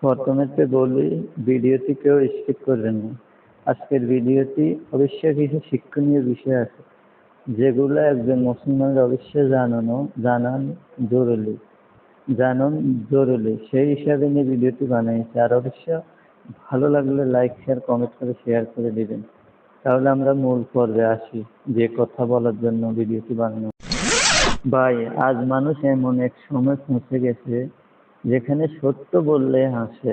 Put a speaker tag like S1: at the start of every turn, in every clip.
S1: প্রথমেতে বলি, ভিডিওটি কেউ স্কিপ করবেন না। আজকের ভিডিওটি অবশ্যই কিছু শিক্ষণীয় বিষয় আছে, যেগুলো একজন মুসলমানের অবশ্যই জানান জরুরি। সেই হিসাবে নিয়ে ভিডিওটি বানিয়েছি। আর অবশ্য ভালো লাগলে লাইক, শেয়ার, কমেন্ট করে শেয়ার করে দিবেন। তাহলে আমরা মূল পর্বে আসি, যে কথা বলার জন্য ভিডিওটি বানানো। ভাই, আজ মানুষ এমন এক সময় পৌঁছে গেছে যেখানে সত্য বললে হাসে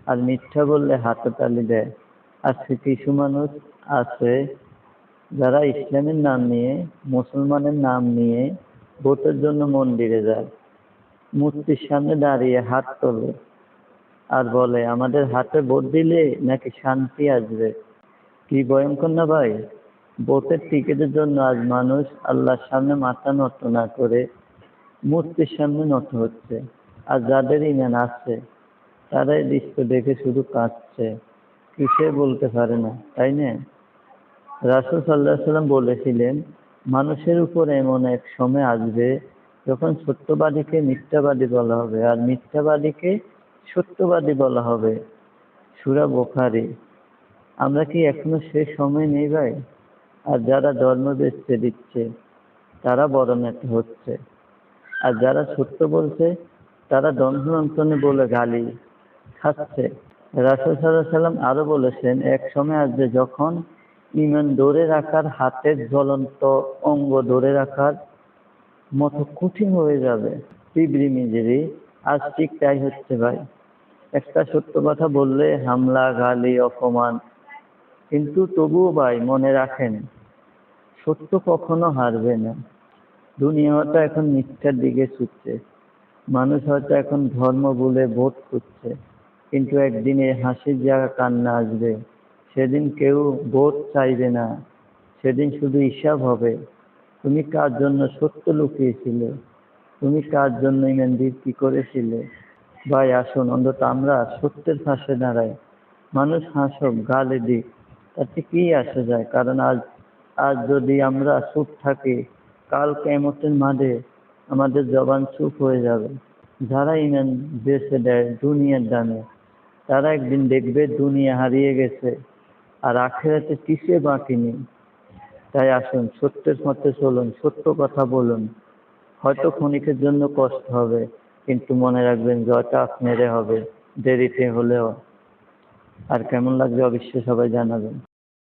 S1: আর মিথ্যা বললে হাততালি দেয়। আজকে কিছু মানুষ আছে যারা ইসলামের নাম নিয়ে, মুসলমানের নাম নিয়ে ভোটের জন্য মন্দিরে যায়, মূর্তির সামনে দাঁড়িয়ে হাত তোলে আর বলে আমাদের হাতে ভোট দিলে নাকি শান্তি আসবে। কি ভয়ঙ্কর না ভাই! ভোটের টিকিটের জন্য আজ মানুষ আল্লাহর সামনে মাথা নত না করে মূর্তির সামনে নত হচ্ছে। আর যাদের ঈমান আছে তারা এই দৃশ্য দেখে শুধু কাঁদছে, কিছু বলতে পারে না, তাই না? রাসূল সাল্লাল্লাহু আলাইহি ওয়াসাল্লাম বলেছিলেন, মানুষের উপর এমন এক সময় আসবে যখন সত্যবাদীকে মিথ্যাবাদী বলা হবে আর মিথ্যাবাদীকে সত্যবাদী বলা হবে। সূরা বুখারী। আমরা কি এখনো সে সময় নেই ভাই? আর যারা ধর্ম বেচতে দিচ্ছে তারা বড় নেতা হচ্ছে, আর যারা সত্য বলছে তারা ধর্মযন্ত্রণে বলে গালি খাচ্ছে। রাসূল সাল্লাল্লাহু আলাইহি ওয়াসাল্লাম আরো বলেছেন, এক সময় আসবে যখন ঈমান ধরে রাখার, হাতের জ্বলন্ত অঙ্গ ধরে রাখার মতো কঠিন হয়ে যাবে। তিবরি মিজরি। আজ ঠিক তাই হচ্ছে ভাই। একটা সত্য কথা বললে হামলা, গালি, অপমান। কিন্তু তবুও ভাই মনে রাখেন, সত্য কখনো হারবে না। দুনিয়া হয়তো এখন মিথ্যার দিকে ছুটছে, মানুষ হয়তো এখন ধর্ম ভুলে ভোট করছে, কিন্তু একদিন এই হাসির জায়গা কান্না আসবে। সেদিন কেউ ভোট চাইবে না, সেদিন শুধু হিসাব হবে। তুমি কার জন্য সত্য লুকিয়েছিলে? তুমি কার জন্য ঈমান বিক্রি করেছিলে? ভাই আসুন, অন্তত আমরা সত্যের পাশে দাঁড়াই। মানুষ হাসুক, গালি দিক, তাতে কি আসে যায়? কারণ আজ যদি আমরা চুপ থাকি, কাল কিয়ামতের মাঠে আমাদের জবান চুপ হয়ে যাবে। যারা ঈমান বেচে দেয় দুনিয়ার দামে, তারা একদিন দেখবে দুনিয়া হারিয়ে গেছে আর আখিরাতে কিছুই বাকি নেই। তাই আসুন, সত্যের পথে চলুন, সত্য কথা বলুন। হয়তো ক্ষণিকের জন্য কষ্ট হবে, কিন্তু মনে রাখবেন জয়টা আপনারই হবে, দেরিতে হলেও। আর কেমন লাগবে অবশ্যই সবাই জানাবেন।